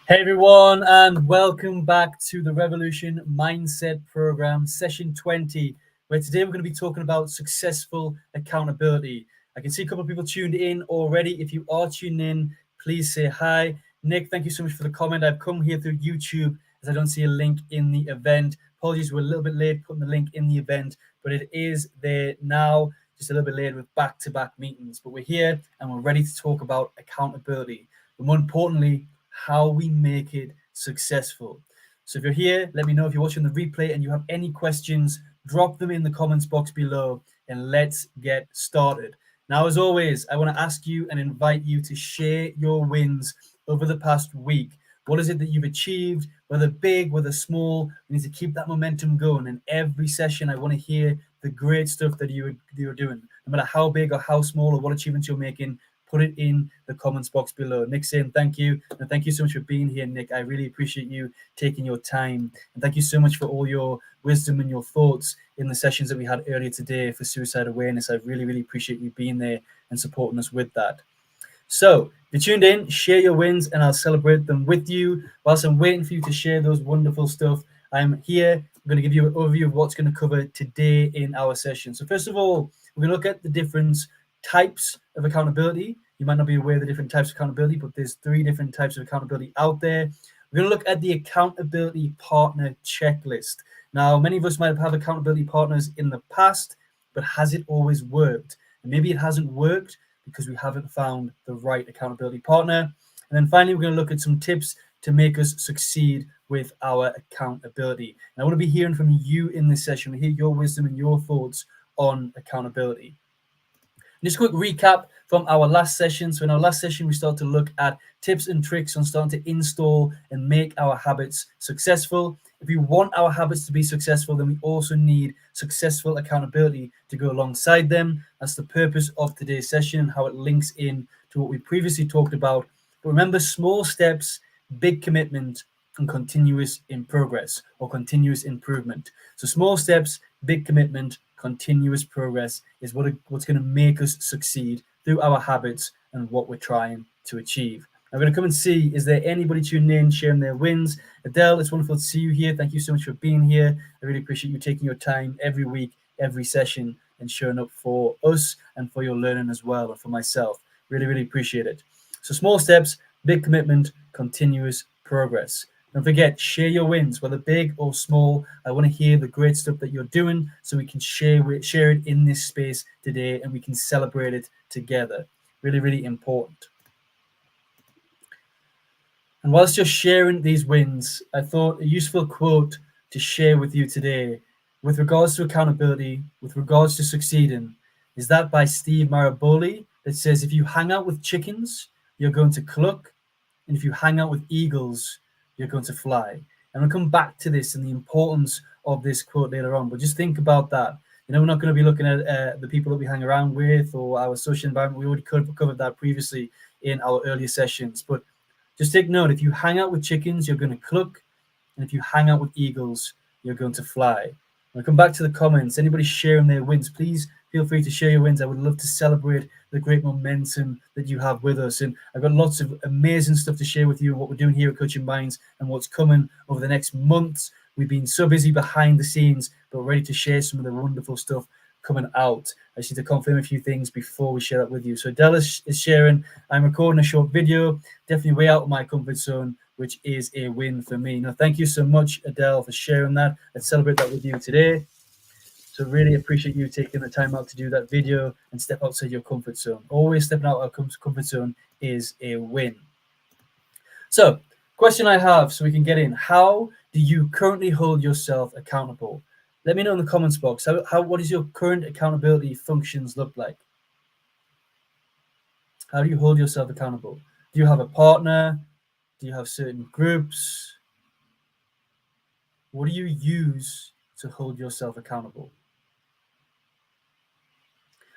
Hey everyone, and welcome back to the Revolution Mindset Program, session 20, where today we're going to be talking about successful accountability. I can see a couple of people tuned in already. If you are tuned in, please say hi. Nick, thank you so much for the comment. I've come here through YouTube as I don't see a link in the event. Apologies, we're a little bit late putting the link in the event, but it is there now, just a little bit late with back-to-back meetings. But we're here and we're ready to talk about accountability. But more importantly, how we make it successful. So if you're here, let me know. If you're watching the replay and you have any questions, drop them in the comments box below and let's get started. Now, as always, I want to ask you and invite you to share your wins over the past week. What is it that you've achieved, whether big, whether small? We need to keep that momentum going. And every session, I want to hear the great stuff that you're doing, no matter how big or how small or what achievements you're making. Put it in the comments box below. Nick saying thank you. And thank you so much for being here, Nick. I really appreciate you taking your time. And thank you so much for all your wisdom and your thoughts in the sessions that we had earlier today for suicide awareness. I really, really appreciate you being there and supporting us with that. So if you're tuned in, share your wins and I'll celebrate them with you. Whilst I'm waiting for you to share those wonderful stuff, I'm here. I'm going to give you an overview of what's going to cover today in our session. So first of all, we're going to look at the different types of accountability. You might not be aware of the different types of accountability, but there's 3 different types of accountability out there. We're going to look at the accountability partner checklist. Now, many of us might have accountability partners in the past, but has it always worked? And maybe it hasn't worked because we haven't found the right accountability partner. And then finally, we're going to look at some tips to make us succeed with our accountability. And I want to be hearing from you in this session, to hear your wisdom and your thoughts on accountability. Just a quick recap from our last session. So in our last session, we started to look at tips and tricks on starting to install and make our habits successful. If we want our habits to be successful, then we also need successful accountability to go alongside them. That's the purpose of today's session and how it links in to what we previously talked about. But remember, small steps, big commitment, and continuous in progress or continuous improvement. So small steps, big commitment, continuous progress is what's going to make us succeed through our habits and what we're trying to achieve. I'm going to come and see, is there anybody tuning in, sharing their wins? Adele, it's wonderful to see you here. Thank you so much for being here. I really appreciate you taking your time every week, every session, and showing up for us and for your learning as well, and for myself. Really, really appreciate it. So small steps, big commitment, continuous progress. Don't forget, share your wins, whether big or small. I want to hear the great stuff that you're doing so we can share it in this space today and we can celebrate it together. Really, really important. And whilst you're sharing these wins, I thought a useful quote to share with you today with regards to accountability, with regards to succeeding, is that by Steve Maraboli that says, if you hang out with chickens, you're going to cluck. And if you hang out with eagles, you're going to fly. And we'll come back to this and the importance of this quote later on. But just think about that. You know, we're not going to be looking at the people that we hang around with or our social environment. We already covered that previously in our earlier sessions. But just take note, if you hang out with chickens, you're going to cluck. And if you hang out with eagles, you're going to fly. I'll come back to the comments. Anybody sharing their wins, please feel free to share your wins. I would love to celebrate the great momentum that you have with us. And I've got lots of amazing stuff to share with you, what we're doing here at Coaching Minds and what's coming over the next months. We've been so busy behind the scenes, but ready to share some of the wonderful stuff coming out. I just need to confirm a few things before we share that with you. So Adele is sharing, I'm recording a short video, definitely way out of my comfort zone, which is a win for me. Now, thank you so much, Adele, for sharing that. Let's celebrate that with you today. So really appreciate you taking the time out to do that video and step outside your comfort zone. Always stepping out of our comfort zone is a win. So, question I have so we can get in. How do you currently hold yourself accountable? Let me know in the comments box. What does your current accountability functions look like? How do you hold yourself accountable? Do you have a partner? Do you have certain groups? What do you use to hold yourself accountable?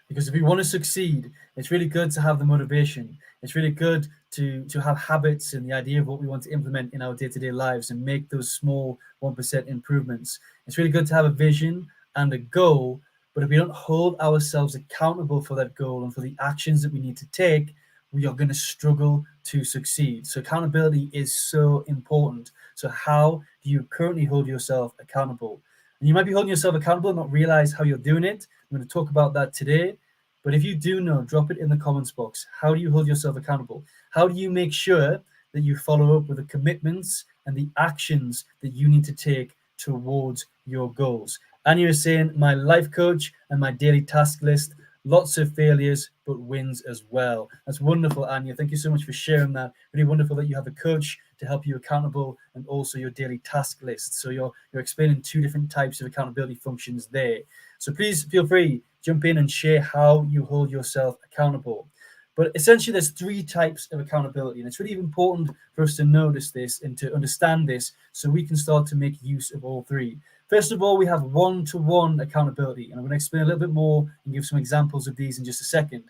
Because if we want to succeed, it's really good to have the motivation. It's really good to have habits and the idea of what we want to implement in our day-to-day lives and make those small 1% improvements. It's really good to have a vision and a goal, but if we don't hold ourselves accountable for that goal and for the actions that we need to take, we are going to struggle to succeed. So accountability is so important. So how do you currently hold yourself accountable? And you might be holding yourself accountable and not realize how you're doing it. I'm going to talk about that today. But if you do know, drop it in the comments box. How do you hold yourself accountable? How do you make sure that you follow up with the commitments and the actions that you need to take towards your goals? Anya is saying, my life coach and my daily task list, lots of failures, but wins as well. That's wonderful, Anya. Thank you so much for sharing that. Really wonderful that you have a coach to help you accountable and also your daily task list. So you're explaining two different types of accountability functions there. So please feel free, jump in and share how you hold yourself accountable. But essentially, there's three types of accountability, and it's really important for us to notice this and to understand this so we can start to make use of all three. First of all, we have one-to-one accountability, and I'm going to explain a little bit more and give some examples of these in just a second.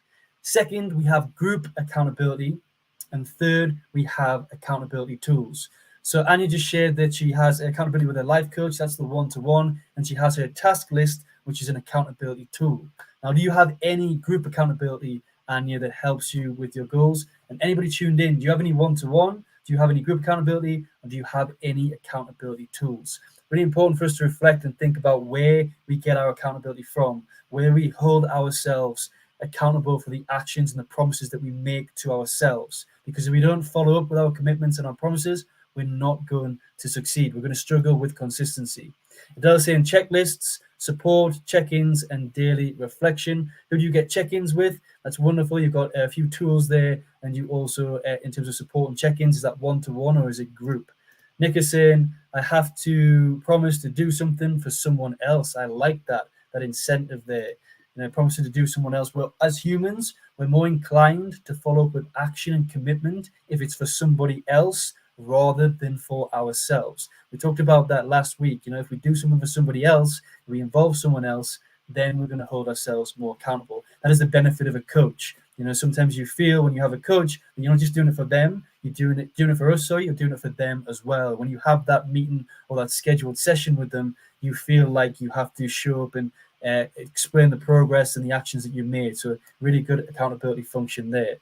Second, we have group accountability, and third, we have accountability tools. So Anya just shared that she has accountability with her life coach, that's the one-to-one, and she has her task list, which is an accountability tool. Now, do you have any group accountability, Anya, that helps you with your goals? And anybody tuned in, do you have any one-to-one? Do you have any group accountability? Or do you have any accountability tools? Really important for us to reflect and think about where we get our accountability from, where we hold ourselves accountable for the actions and the promises that we make to ourselves. Because if we don't follow up with our commitments and our promises, we're not going to succeed. We're going to struggle with consistency. It does say in checklists, support, check-ins, and daily reflection. Who do you get check-ins with? That's wonderful. You've got a few tools there, and you also, in terms of support and check-ins, is that one-to-one or is it group? Nick is saying, I have to promise to do something for someone else. I like that incentive there. Promising to do someone else. Well, as humans, we're more inclined to follow up with action and commitment if it's for somebody else rather than for ourselves. We talked about that last week. If we do something for somebody else, we involve someone else, then we're going to hold ourselves more accountable. That is the benefit of a coach. Sometimes you feel when you have a coach, you're not just doing it for them, you're doing it for us, you're doing it for them as well. When you have that meeting or that scheduled session with them, you feel like you have to show up and explain the progress and the actions that you made. So really good accountability function there.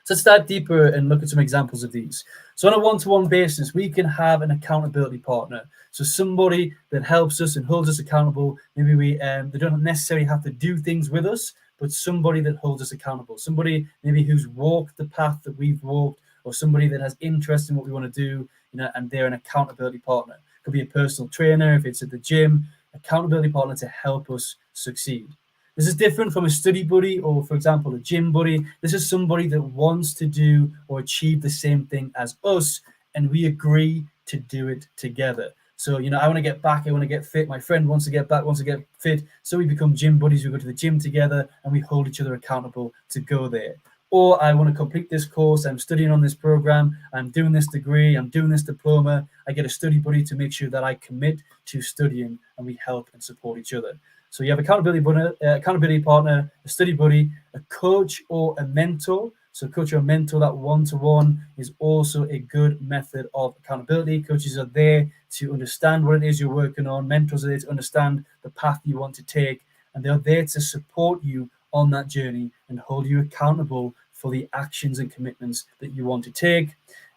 So let's dive deeper and look at some examples of these. So on a one-to-one basis, we can have an accountability partner. So somebody that helps us and holds us accountable. Maybe they don't necessarily have to do things with us, but somebody that holds us accountable. Somebody maybe who's walked the path that we've walked, or somebody that has interest in what we want to do, and they're an accountability partner. Could be a personal trainer if it's at the gym, accountability partner to help us succeed. This is different from a study buddy or, for example, a gym buddy. This is somebody that wants to do or achieve the same thing as us, and we agree to do it together. So, I want to get back, I want to get fit. My friend wants to get back, wants to get fit. So we become gym buddies. We go to the gym together and we hold each other accountable to go there. Or I want to complete this course. I'm studying on this program. I'm doing this degree. I'm doing this diploma. I get a study buddy to make sure that I commit to studying, and we help and support each other. So you have accountability partner, a study buddy, a coach or a mentor. So coach or mentor, that one-to-one is also a good method of accountability. Coaches are there to understand what it is you're working on. Mentors are there to understand the path you want to take, and they're there to support you on that journey and hold you accountable for the actions and commitments that you want to take.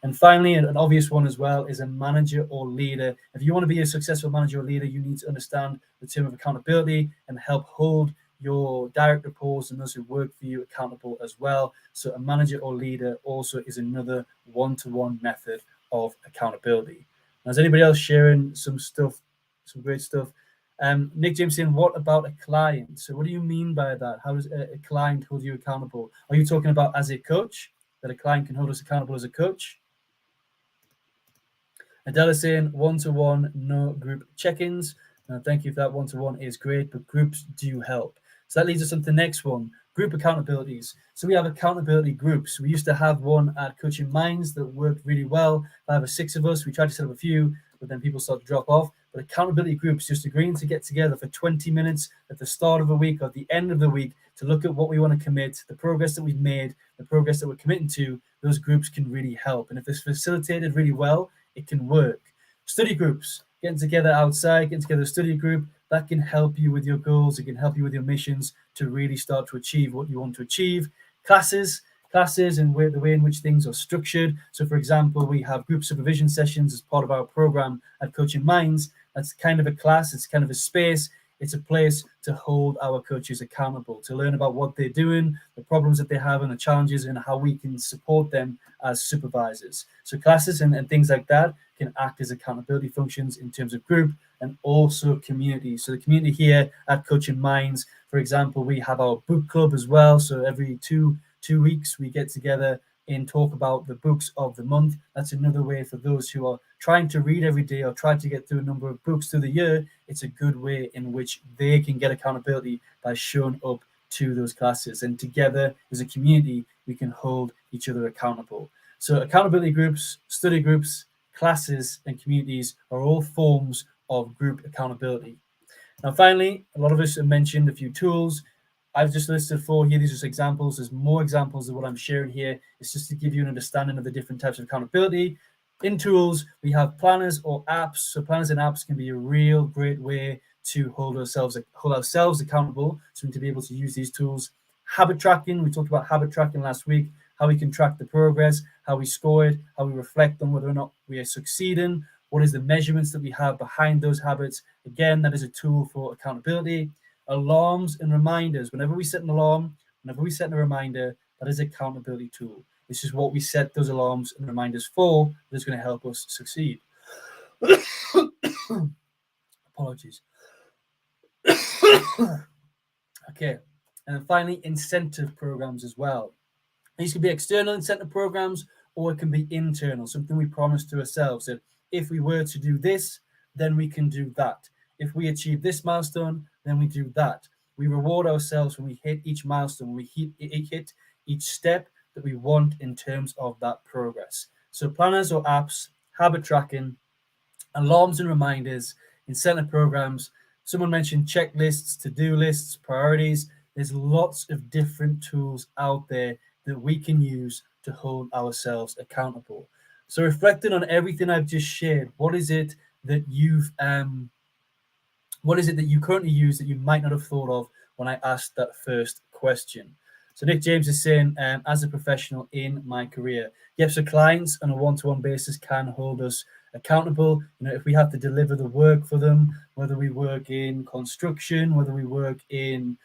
And finally, an obvious one as well is a manager or leader. If you want to be a successful manager or leader, you need to understand the term of accountability and help hold your direct reports and those who work for you accountable as well. So a manager or leader also is another one-to-one method of accountability. Now, is anybody else sharing some stuff, some great stuff? Nick James saying, what about a client? So what do you mean by that? How does a client hold you accountable? Are you talking about as a coach, that a client can hold us accountable as a coach? Adela saying, one-to-one, no group check-ins. Thank you for that. One-to-one is great, but groups do help. So that leads us on to the next one, group accountabilities. So we have accountability groups. We used to have one at Coaching Minds that worked really well. 5 or 6 of us. We tried to set up a few, but then people start to drop off. But accountability groups, just agreeing to get together for 20 minutes at the start of the week or at the end of the week to look at what we want to commit, the progress that we've made, the progress that we're committing to. Those groups can really help. And if it's facilitated really well, it can work. Study groups, getting together outside, getting together a study group, that can help you with your goals. It can help you with your missions to really start to achieve what you want to achieve. Classes classes and the way in which things are structured. So, for example, we have group supervision sessions as part of our program at Coaching Minds. That's kind of a class, it's kind of a space, it's a place to hold our coaches accountable, to learn about what they're doing, the problems that they have, and the challenges, and how we can support them as supervisors. So, classes and things like that can act as accountability functions in terms of group and also community. So, the community here at Coaching Minds, for example, we have our book club as well. So, every two weeks we get together and talk about the books of the month. That's another way for those who are trying to read every day or try to get through a number of books through the year. It's a good way in which they can get accountability by showing up to those classes. And together as a community, we can hold each other accountable. So accountability groups, study groups, classes, and communities are all forms of group accountability. Now, finally, a lot of us have mentioned a few tools. I've just listed 4 here. These are just examples. There's more examples of what I'm sharing here. It's just to give you an understanding of the different types of accountability. In tools, we have planners or apps. So planners and apps can be a real great way to hold ourselves accountable. So we need to be able to use these tools. Habit tracking. We talked about habit tracking last week, how we can track the progress, how we score it, how we reflect on whether or not we are succeeding. What is the measurements that we have behind those habits? Again, that is a tool for accountability. Alarms and reminders. Whenever we set an alarm, whenever we set a reminder, that is an accountability tool. This is what we set those alarms and reminders for. That's going to help us succeed. Apologies. Okay. And then finally, incentive programs as well. These can be external incentive programs, or it can be internal, something we promise to ourselves that if we were to do this, then we can do that. If we achieve this milestone, then we do that. We reward ourselves when we hit each milestone, when we hit each step that we want in terms of that progress. So planners or apps, habit tracking, alarms and reminders, incentive programs. Someone mentioned checklists, to-do lists, priorities. There's lots of different tools out there that we can use to hold ourselves accountable. So reflecting on everything I've just shared, what is it that you currently use that you might not have thought of when I asked that first question? So Nick James is saying, as a professional in my career, yep, so clients on a one-to-one basis can hold us accountable. You know, if we have to deliver the work for them, whether we work in construction, whether we work in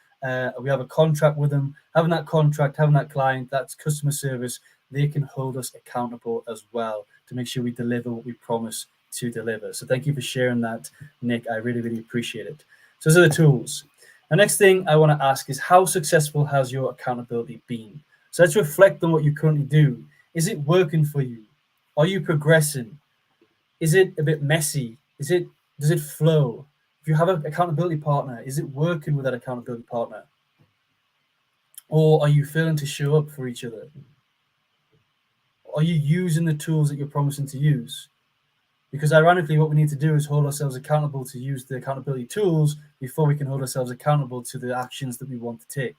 we have a contract with them, having that contract, having that client, that's customer service, they can hold us accountable as well to make sure we deliver what we promise to deliver. So thank you for sharing that, Nick. I really, really appreciate it. So those are the tools. The next thing I want to ask is, how successful has your accountability been? So let's reflect on what you currently do. Is it working for you? Are you progressing? Is it a bit messy? Does it flow? If you have an accountability partner, is it working with that accountability partner? Or are you failing to show up for each other? Are you using the tools that you're promising to use? Because ironically, what we need to do is hold ourselves accountable to use the accountability tools before we can hold ourselves accountable to the actions that we want to take.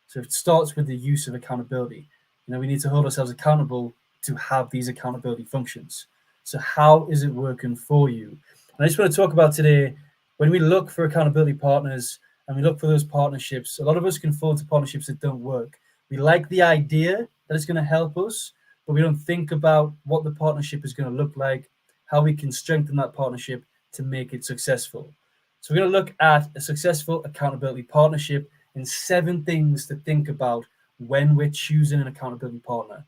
So it starts with the use of accountability. You know, we need to hold ourselves accountable to have these accountability functions. So how is it working for you? And I just want to talk about today, when we look for accountability partners and we look for those partnerships, a lot of us can fall into partnerships that don't work. We like the idea that it's going to help us, but we don't think about what the partnership is going to look like, how we can strengthen that partnership to make it successful. So we're going to look at a successful accountability partnership and 7 things to think about when we're choosing an accountability partner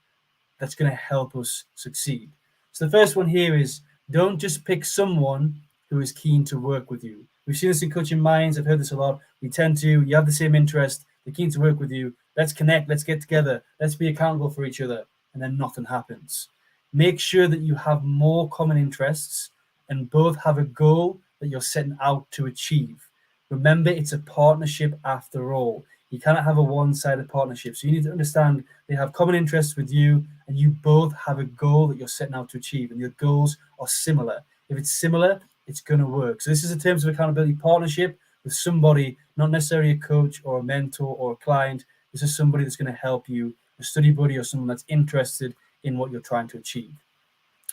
that's going to help us succeed. So the first one here is, don't just pick someone who is keen to work with you. We've seen this in Coaching Minds. I've heard this a lot. You have the same interest. They're keen to work with you. Let's connect. Let's get together. Let's be accountable for each other. And then nothing happens. Make sure that you have more common interests and both have a goal that you're setting out to achieve. Remember, it's a partnership after all. You cannot have a one-sided partnership. So you need to understand they have common interests with you and you both have a goal that you're setting out to achieve and your goals are similar. If it's similar, it's going to work. So this is in terms of accountability partnership with somebody, not necessarily a coach or a mentor or a client. This is somebody that's going to help you, a study buddy or someone that's interested in what you're trying to achieve.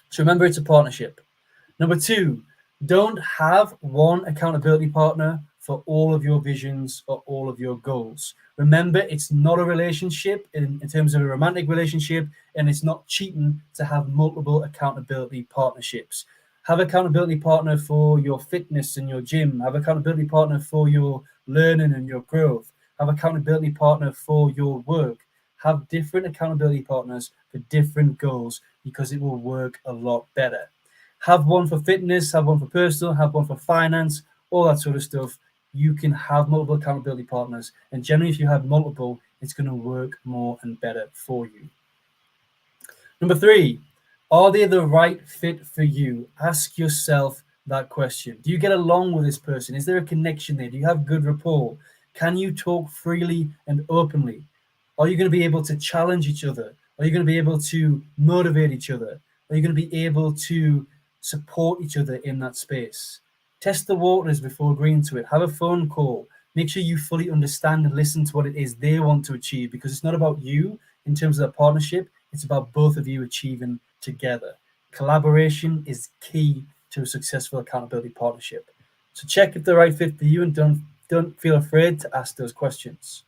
So remember, it's a partnership. Number 2, don't have one accountability partner for all of your visions or all of your goals. Remember, it's not a relationship in terms of a romantic relationship, and it's not cheating to have multiple accountability partnerships. Have accountability partner for your fitness and your gym. Have accountability partner for your learning and your growth. Have accountability partner for your work. Have different accountability partners for different goals because it will work a lot better. Have one for fitness, have one for personal, have one for finance, all that sort of stuff. You can have multiple accountability partners. And generally, if you have multiple, it's going to work more and better for you. Number 3, are they the right fit for you? Ask yourself that question. Do you get along with this person? Is there a connection there? Do you have good rapport? Can you talk freely and openly? Are you going to be able to challenge each other? Are you going to be able to motivate each other? Are you going to be able to support each other in that space? Test the waters before agreeing to it. Have a phone call. Make sure you fully understand and listen to what it is they want to achieve, because it's not about you in terms of that partnership. It's about both of you achieving together. Collaboration is key to a successful accountability partnership. So check if they're the right fit for you, and don't feel afraid to ask those questions.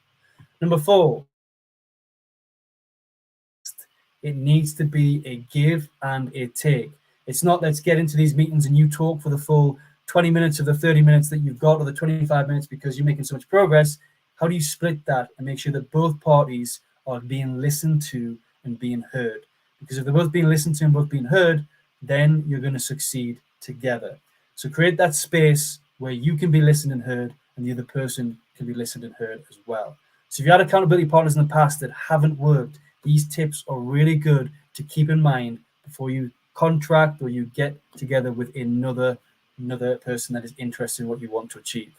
Number 4, it needs to be a give and a take. It's not let's get into these meetings and you talk for the full 20 minutes of the 30 minutes that you've got, or the 25 minutes, because you're making so much progress. How do you split that and make sure that both parties are being listened to and being heard? Because if they're both being listened to and both being heard, then you're going to succeed together. So create that space where you can be listened and heard, and the other person can be listened and heard as well. So if you had accountability partners in the past that haven't worked, these tips are really good to keep in mind before you contract or you get together with another person that is interested in what you want to achieve.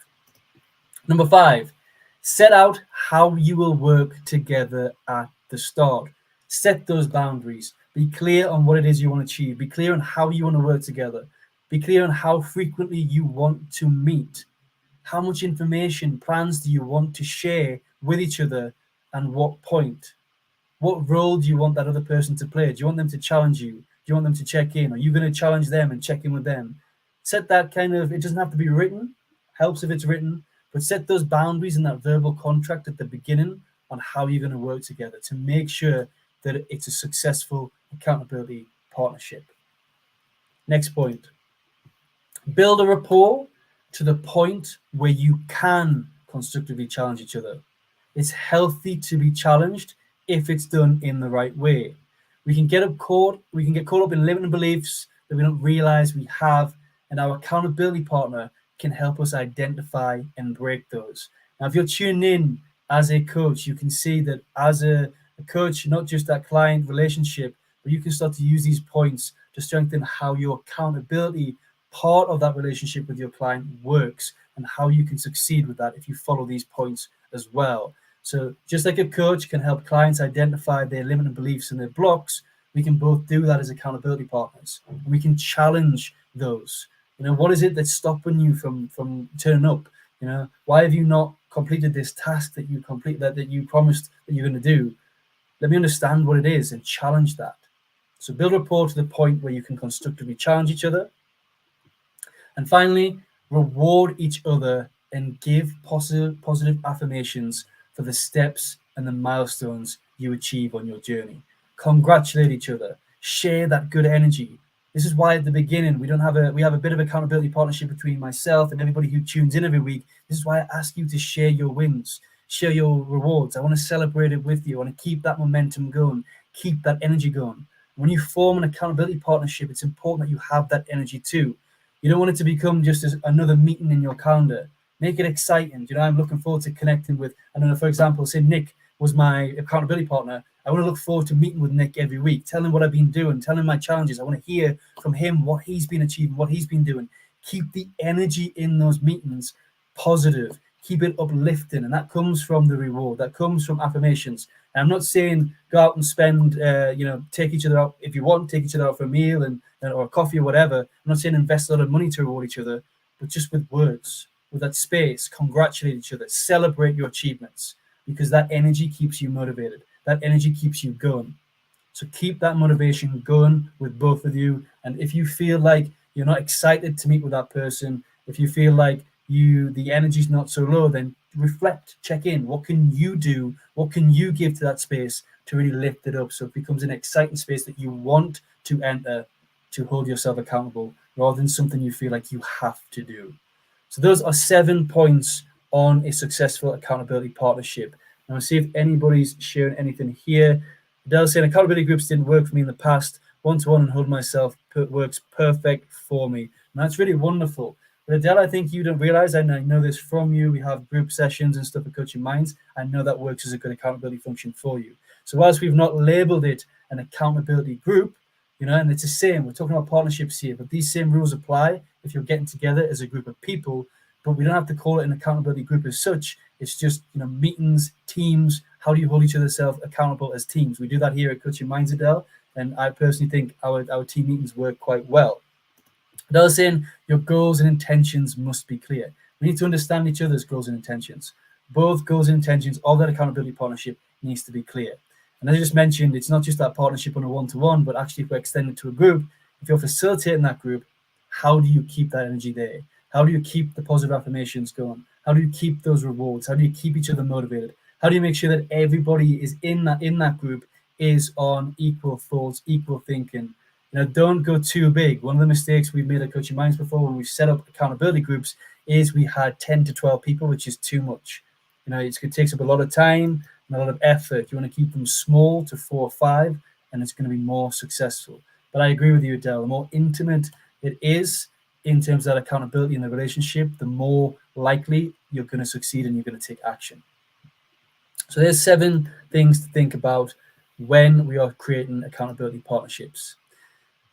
Number 5, set out how you will work together at the start. Set those boundaries. Be clear on what it is you want to achieve. Be clear on how you want to work together. Be clear on how frequently you want to meet. How much information, plans do you want to share with each other, and what point? What role do you want that other person to play? Do you want them to challenge you? Do you want them to check in? Are you going to challenge them and check in with them? Set that kind of, it doesn't have to be written, helps if it's written, but set those boundaries in that verbal contract at the beginning on how you're going to work together to make sure that it's a successful accountability partnership. Next point, build a rapport to the point where you can constructively challenge each other. It's healthy to be challenged if it's done in the right way. We can get caught up in limiting beliefs that we don't realize we have, and our accountability partner can help us identify and break those. Now, if you're tuning in as a coach, you can see that as a coach, not just that client relationship, but you can start to use these points to strengthen how your accountability part of that relationship with your client works, and how you can succeed with that if you follow these points as well. So just like a coach can help clients identify their limiting beliefs and their blocks, we can both do that as accountability partners. And we can challenge those. What is it that's stopping you from turning up? Why have you not completed this task that you promised that you're going to do? Let me understand what it is and challenge that. So build rapport to the point where you can constructively challenge each other. And finally, reward each other and give positive affirmations for the steps and the milestones you achieve on your journey. Congratulate each other. Share that good energy. This is why at the beginning we have a bit of accountability partnership between myself and everybody who tunes in every week. This is why I ask you to share your wins, share your rewards. I want to celebrate it with you. I want to keep that momentum going, keep that energy going. When you form an accountability partnership, it's important that you have that energy too. You don't want it to become just as another meeting in your calendar. Make it exciting. I'm looking forward to connecting with, for example, say Nick was my accountability partner. I want to look forward to meeting with Nick every week, tell him what I've been doing, tell him my challenges. I want to hear from him what he's been achieving, what he's been doing. Keep the energy in those meetings positive. Keep it uplifting. And that comes from the reward. That comes from affirmations. And I'm not saying go out and spend, take each other out. If you want, take each other out for a meal or a coffee or whatever. I'm not saying invest a lot of money to reward each other, but just with words, with that space, congratulate each other, celebrate your achievements, because that energy keeps you motivated. That energy keeps you going. So keep that motivation going with both of you. And if you feel like you're not excited to meet with that person, if you feel like the energy's not so low, then reflect, check in. What can you do? What can you give to that space to really lift it up so it becomes an exciting space that you want to enter to hold yourself accountable rather than something you feel like you have to do. So those are 7 points on a successful accountability partnership. Now, see if anybody's sharing anything here. Adele's saying accountability groups didn't work for me in the past. One-to-one and hold myself works perfect for me. And that's really wonderful. But Adele, I think you don't realize, and I know this from you, we have group sessions and stuff at Coaching Minds. I know that works as a good accountability function for you. So whilst we've not labeled it an accountability group, and it's the same, we're talking about partnerships here, but these same rules apply if you're getting together as a group of people, but we don't have to call it an accountability group as such. It's just, meetings, teams. How do you hold each other accountable as teams? We do that here at Coaching Minds, Adele, and I personally think our team meetings work quite well. Adele saying your goals and intentions must be clear. We need to understand each other's goals and intentions. Both goals and intentions of that accountability partnership needs to be clear. And as I just mentioned, it's not just that partnership on a one-to-one, but actually if we're extending to a group, if you're facilitating that group, how do you keep that energy there? How do you keep the positive affirmations going? How do you keep those rewards? How do you keep each other motivated? How do you make sure that everybody is in that group is on equal thoughts, equal thinking? Don't go too big. One of the mistakes we've made at Coaching Minds before when we set up accountability groups is we had 10 to 12 people, which is too much. It takes up a lot of time and a lot of effort. You want to keep them small to 4 or 5, and it's going to be more successful. But I agree with you, Adele. The more intimate it is in terms of that accountability in the relationship, the more likely you're going to succeed and you're going to take action. So there's 7 things to think about when we are creating accountability partnerships.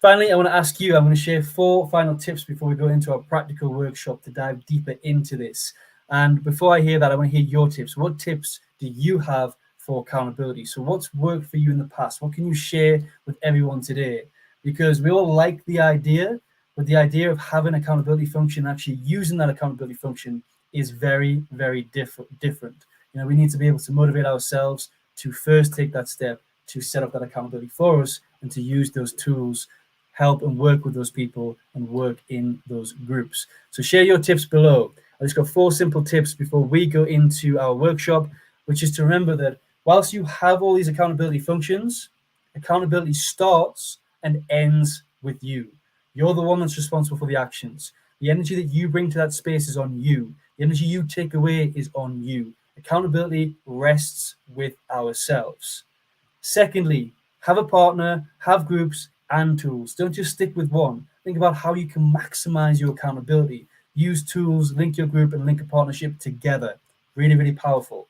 Finally, I want to ask you, I'm going to share 4 final tips before we go into our practical workshop to dive deeper into this. And before I hear that, I want to hear your tips. What tips do you have for accountability? So what's worked for you in the past? What can you share with everyone today? Because we all like the idea, but the idea of having an accountability function, actually using that accountability function is very, very different. We need to be able to motivate ourselves to first take that step to set up that accountability for us and to use those tools, help and work with those people and work in those groups. So share your tips below. I just got 4 simple tips before we go into our workshop, which is to remember that whilst you have all these accountability functions, accountability starts and ends with you. You're the one that's responsible for the actions. The energy that you bring to that space is on you. The energy you take away is on you. Accountability rests with ourselves. Secondly, have a partner, have groups and tools. Don't just stick with one. Think about how you can maximize your accountability. Use tools, link your group and link a partnership together. Really, really powerful.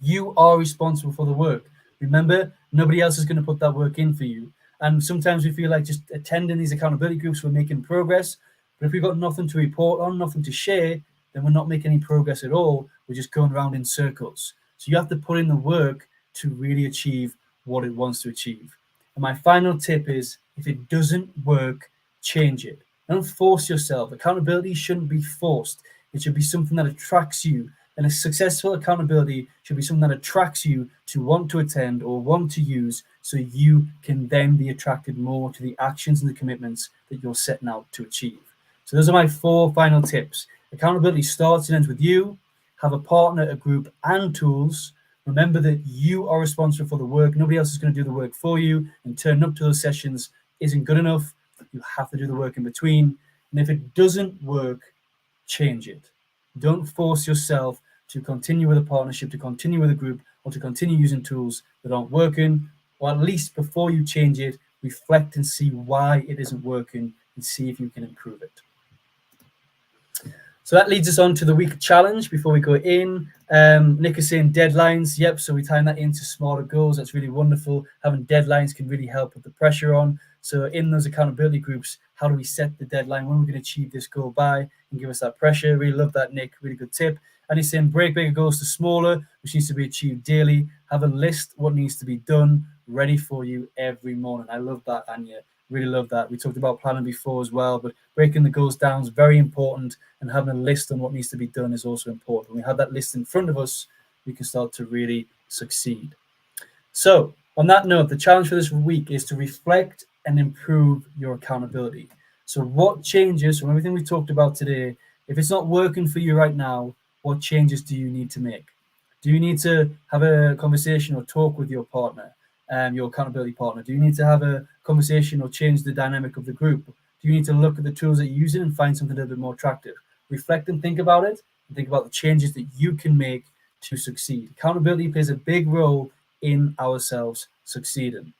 You are responsible for the work. Remember, nobody else is going to put that work in for you. And sometimes we feel like just attending these accountability groups, we're making progress. But if we've got nothing to report on, nothing to share, then we're not making any progress at all. We're just going around in circles. So you have to put in the work to really achieve what it wants to achieve. And my final tip is, if it doesn't work, change it. Don't force yourself. Accountability shouldn't be forced. It should be something that attracts you. And a successful accountability should be something that attracts you to want to attend or want to use, so you can then be attracted more to the actions and the commitments that you're setting out to achieve. So those are my 4 final tips. Accountability starts and ends with you. Have a partner, a group, and tools. Remember that you are responsible for the work. Nobody else is going to do the work for you, and turning up to those sessions isn't good enough. You have to do the work in between. And if it doesn't work, change it. Don't force yourself to continue with a partnership, to continue with a group, or to continue using tools that aren't working. Or at least before you change it, reflect and see why it isn't working and see if you can improve it. So that leads us on to the week challenge before we go in. Nick is saying deadlines. Yep, so we tying that into smaller goals. That's really wonderful. Having deadlines can really help with the pressure on. So in those accountability groups, how do we set the deadline? When we're going to achieve this goal by, and give us that pressure. Really love that, Nick. Really good tip. And he's saying break bigger goals to smaller, which needs to be achieved daily. Have a list what needs to be done, ready for you every morning. I love that, Anya. Really love that. We talked about planning before as well, but breaking the goals down is very important, and having a list on what needs to be done is also important. When we have that list in front of us, we can start to really succeed. So on that note, the challenge for this week is to reflect and improve your accountability. So what changes from everything we talked about today If it's not working for you right now, what changes do you need to make? Do you need to have a conversation or talk with your partner, your accountability partner? Do you need to have a conversation or change the dynamic of the group? Do you need to look at the tools that you're using and find something a little bit more attractive? Reflect and think about it, and think about the changes that you can make to succeed. Accountability plays a big role in ourselves succeeding.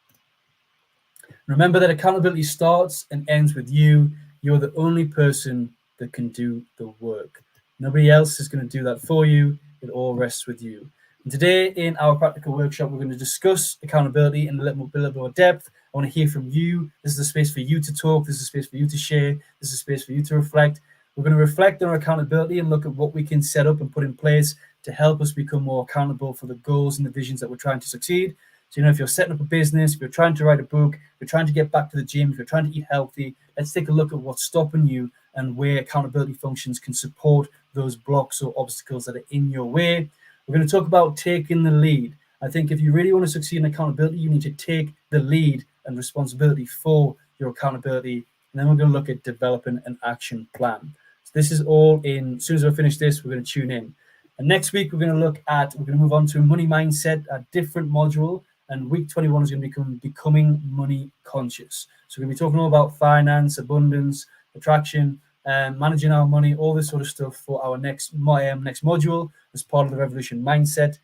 Remember that accountability starts and ends with you. You're the only person that can do the work. Nobody else is going to do that for you. It all rests with you. And today, in our practical workshop, we're going to discuss accountability in a little bit more depth. I want to hear from you. This is a space for you to talk. This is a space for you to share. This is a space for you to reflect. We're going to reflect on our accountability and look at what we can set up and put in place to help us become more accountable for the goals and the visions that we're trying to succeed. So, if you're setting up a business, if you're trying to write a book, if you're trying to get back to the gym, if you're trying to eat healthy, let's take a look at what's stopping you and where accountability functions can support those blocks or obstacles that are in your way. We're going to talk about taking the lead. I think if you really want to succeed in accountability, you need to take the lead and responsibility for your accountability. And then we're going to look at developing an action plan. So this is all in, as soon as I finish this, we're going to tune in. And next week, we're going to move on to money mindset, a different module. And week 21 is going to becoming money conscious. So we're going to be talking all about finance, abundance, attraction, managing our money, all this sort of stuff for our next module as part of the Revolution Mindset.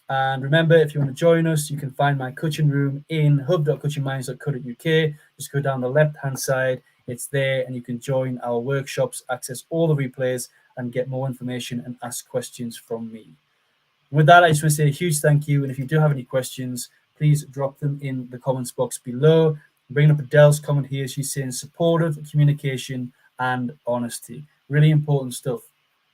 And remember, if you want to join us, you can find my coaching room in hub.coachingminds.co.uk. Just go down the left-hand side. It's there, and you can join our workshops, access all the replays, and get more information and ask questions from me. With that, I just want to say a huge thank you. And if you do have any questions, please drop them in the comments box below. I'm bringing up Adele's comment here. She's saying supportive communication and honesty. Really important stuff.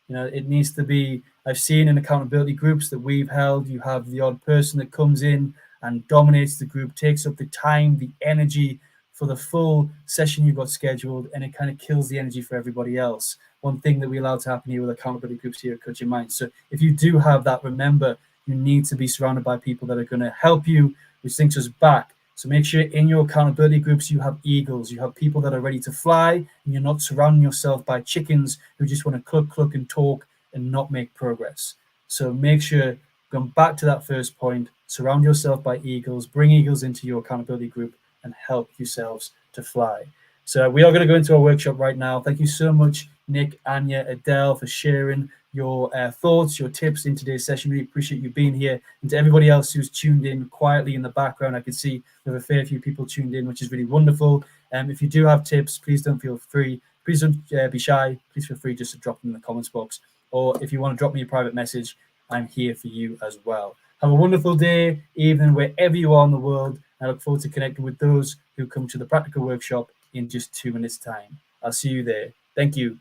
It needs to be, I've seen in accountability groups that we've held, you have the odd person that comes in and dominates the group, takes up the time, the energy for the full session you've got scheduled, and it kind of kills the energy for everybody else. One thing that we allow to happen here with accountability groups here at Coaching Minds. So if you do have that, remember, you need to be surrounded by people that are going to help you, which thinks us back. So make sure in your accountability groups, you have eagles, you have people that are ready to fly, and you're not surrounding yourself by chickens who just want to cluck and talk and not make progress. So make sure, going back to that first point, surround yourself by eagles, bring eagles into your accountability group and help yourselves to fly. So we are going to go into our workshop right now. Thank you so much, Nick, Anya, Adele, for sharing your thoughts, your tips in today's session. Really appreciate you being here. And to everybody else who's tuned in quietly in the background, I can see we have a fair few people tuned in, which is really wonderful. If you do have tips, please don't feel free. Please don't be shy. Please feel free just to drop them in the comments box. Or if you want to drop me a private message, I'm here for you as well. Have a wonderful day, evening, wherever you are in the world. I look forward to connecting with those who come to the practical workshop in just 2 minutes' time. I'll see you there. Thank you.